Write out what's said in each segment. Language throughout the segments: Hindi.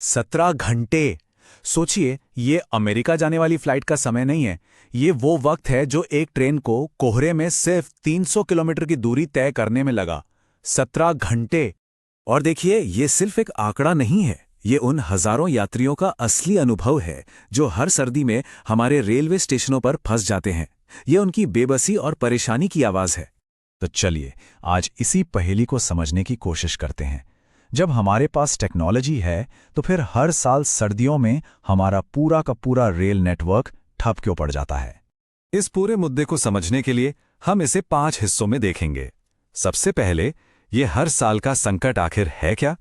17 घंटे। सोचिए, ये अमेरिका जाने वाली फ्लाइट का समय नहीं है। ये वो वक्त है जो एक ट्रेन को कोहरे में सिर्फ 300 किलोमीटर की दूरी तय करने में लगा। 17 घंटे। और देखिए, ये सिर्फ एक आंकड़ा नहीं है, ये उन हजारों यात्रियों का असली अनुभव है जो हर सर्दी में हमारे रेलवे स्टेशनों पर फंस जाते हैं। ये उनकी बेबसी और परेशानी की आवाज है। तो चलिए, आज इसी पहेली को समझने की कोशिश करते हैं। जब हमारे पास टेक्नोलॉजी है, तो फिर हर साल सर्दियों में हमारा पूरा का पूरा रेल नेटवर्क ठप क्यों पड़ जाता है? इस पूरे मुद्दे को समझने के लिए हम इसे 5 हिस्सों में देखेंगे। सबसे पहले, ये हर साल का संकट आखिर है क्या?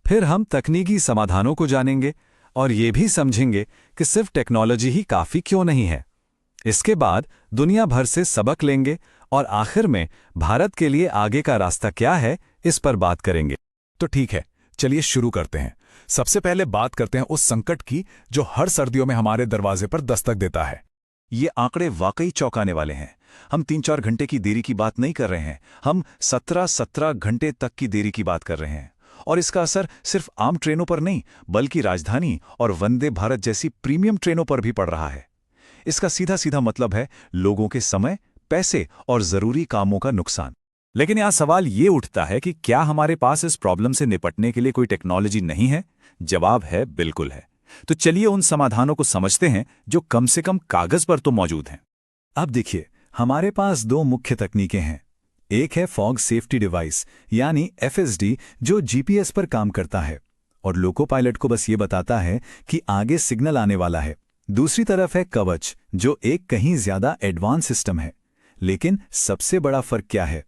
फिर हम तकनीकी समाधानों को जानेंगे और ये भी समझेंगे कि सिर्फ टेक्नोलॉजी ही काफी क्यों नहीं है। इसके बाद दुनिया भर से सबक लेंगे और आखिर में भारत के लिए आगे का रास्ता क्या है, इस पर बात करेंगे। तो ठीक है, चलिए शुरू करते हैं। सबसे पहले बात करते हैं उस संकट की जो हर सर्दियों में हमारे दरवाजे पर दस्तक देता है। ये आंकड़े वाकई चौंकाने वाले हैं। हम 3-4 घंटे की देरी की बात नहीं कर रहे हैं, हम 17-17 घंटे तक की देरी की बात कर रहे हैं। और इसका असर सिर्फ आम ट्रेनों पर नहीं, बल्कि राजधानी और वंदे भारत जैसी प्रीमियम ट्रेनों पर भी पड़ रहा है। इसका सीधा सीधा मतलब है लोगों के समय, पैसे और जरूरी कामों का नुकसान। लेकिन यहां सवाल ये उठता है कि क्या हमारे पास इस प्रॉब्लम से निपटने के लिए कोई टेक्नोलॉजी नहीं है? जवाब है, बिल्कुल है। तो चलिए उन समाधानों को समझते हैं जो कम से कम कागज पर तो मौजूद हैं। अब देखिए, हमारे पास 2 मुख्य तकनीकें हैं। एक है फॉग सेफ्टी डिवाइस यानी FSD, जो GPS पर काम करता है और लोको पायलट को बस ये बताता है कि आगे सिग्नल आने वाला है। दूसरी तरफ है कवच, जो एक कहीं ज्यादा एडवांस सिस्टम है। लेकिन सबसे बड़ा फर्क क्या है?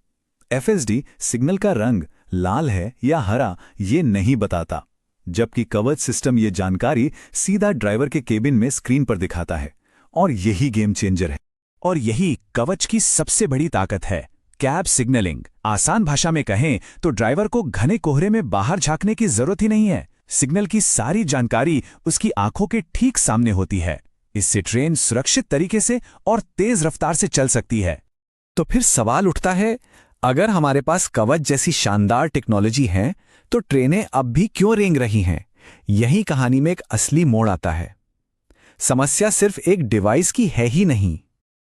FSD सिग्नल का रंग लाल है या हरा ये नहीं बताता, जबकि कवच सिस्टम ये जानकारी सीधा ड्राइवर के केबिन में स्क्रीन पर दिखाता है। और यही गेम चेंजर है। और यही कवच की सबसे बड़ी ताकत है, कैब सिग्नलिंग। आसान भाषा में कहें तो ड्राइवर को घने कोहरे में बाहर झांकने की जरूरत ही नहीं है। सिग्नल की सारी जानकारी उसकी आंखों के ठीक सामने होती है। इससे ट्रेन सुरक्षित तरीके से और तेज रफ्तार से चल सकती है। तो फिर सवाल उठता है, अगर हमारे पास कवच जैसी शानदार टेक्नोलॉजी है, तो ट्रेनें अब भी क्यों रेंग रही हैं? यही कहानी में एक असली मोड़ आता है। समस्या सिर्फ एक डिवाइस की है ही नहीं।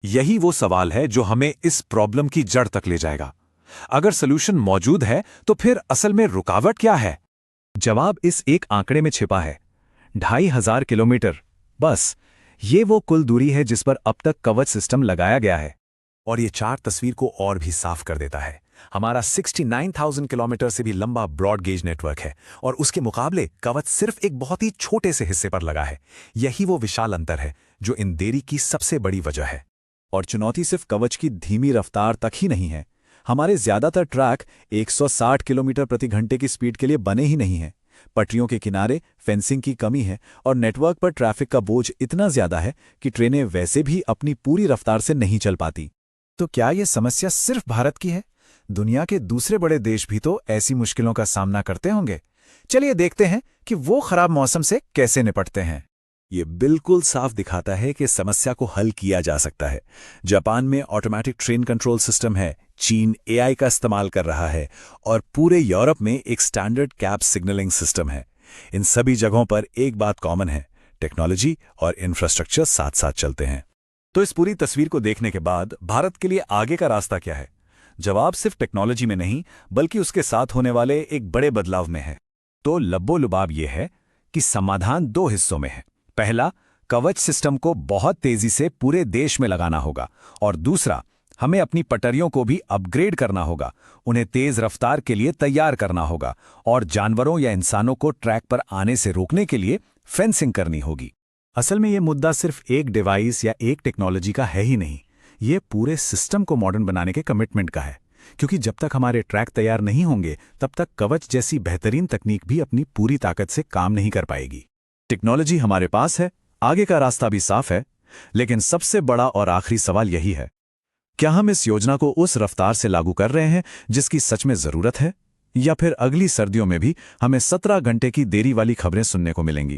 यही वो सवाल है जो हमें इस प्रॉब्लम की जड़ तक ले जाएगा। अगर सॉल्यूशन मौजूद है, तो फिर असल में रुकावट क्या है? जवाब इस एक आंकड़े में छिपा है, 2500 किलोमीटर। बस ये वो कुल दूरी है जिस पर अब तक कवच सिस्टम लगाया गया है। और ये चार्ट तस्वीर को और भी साफ कर देता है। हमारा 69,000 किलोमीटर से भी लंबा ब्रॉड गेज नेटवर्क है और उसके मुकाबले कवच सिर्फ एक बहुत ही छोटे से हिस्से पर लगा है। यही वो विशाल अंतर है जो इन देरी की सबसे बड़ी वजह है। और चुनौती सिर्फ कवच की धीमी रफ्तार तक ही नहीं है। हमारे ज्यादातर ट्रैक 160 किलोमीटर प्रति घंटे की स्पीड के लिए बने ही नहीं हैं। पटरियों के किनारे फेंसिंग की कमी है और नेटवर्क पर ट्रैफिक का बोझ इतना ज्यादा है कि ट्रेनें वैसे भी अपनी पूरी रफ्तार से नहीं चल पाती। तो क्या ये समस्या सिर्फ भारत की है? दुनिया के दूसरे बड़े देश भी तो ऐसी मुश्किलों का सामना करते होंगे। चलिए देखते हैं कि वो खराब मौसम से कैसे निपटते हैं। ये बिल्कुल साफ दिखाता है कि समस्या को हल किया जा सकता है। जापान में ऑटोमेटिक ट्रेन कंट्रोल सिस्टम है, चीन AI का इस्तेमाल कर रहा है और पूरे यूरोप में एक स्टैंडर्ड कैब सिग्नलिंग सिस्टम है। इन सभी जगहों पर एक बात कॉमन है, टेक्नोलॉजी और इंफ्रास्ट्रक्चर साथ साथ चलते हैं। तो इस पूरी तस्वीर को देखने के बाद भारत के लिए आगे का रास्ता क्या है? जवाब सिर्फ टेक्नोलॉजी में नहीं, बल्कि उसके साथ होने वाले एक बड़े बदलाव में है। तो लब्बो लुबाब यह है कि समाधान 2 हिस्सों में है। पहला, कवच सिस्टम को बहुत तेजी से पूरे देश में लगाना होगा और दूसरा, हमें अपनी पटरियों को भी अपग्रेड करना होगा, उन्हें तेज रफ्तार के लिए तैयार करना होगा और जानवरों या इंसानों को ट्रैक पर आने से रोकने के लिए फेंसिंग करनी होगी। असल में यह मुद्दा सिर्फ एक डिवाइस या एक टेक्नोलॉजी का है ही नहीं, ये पूरे सिस्टम को मॉडर्न बनाने के कमिटमेंट का है। क्योंकि जब तक हमारे ट्रैक तैयार नहीं होंगे, तब तक कवच जैसी बेहतरीन तकनीक भी अपनी पूरी ताकत से काम नहीं कर पाएगी। टेक्नोलॉजी हमारे पास है, आगे का रास्ता भी साफ है, लेकिन सबसे बड़ा और आखिरी सवाल यही है, क्या हम इस योजना को उस रफ्तार से लागू कर रहे हैं जिसकी सच में जरूरत है? या फिर अगली सर्दियों में भी हमें 17 घंटे की देरी वाली खबरें सुनने को मिलेंगी?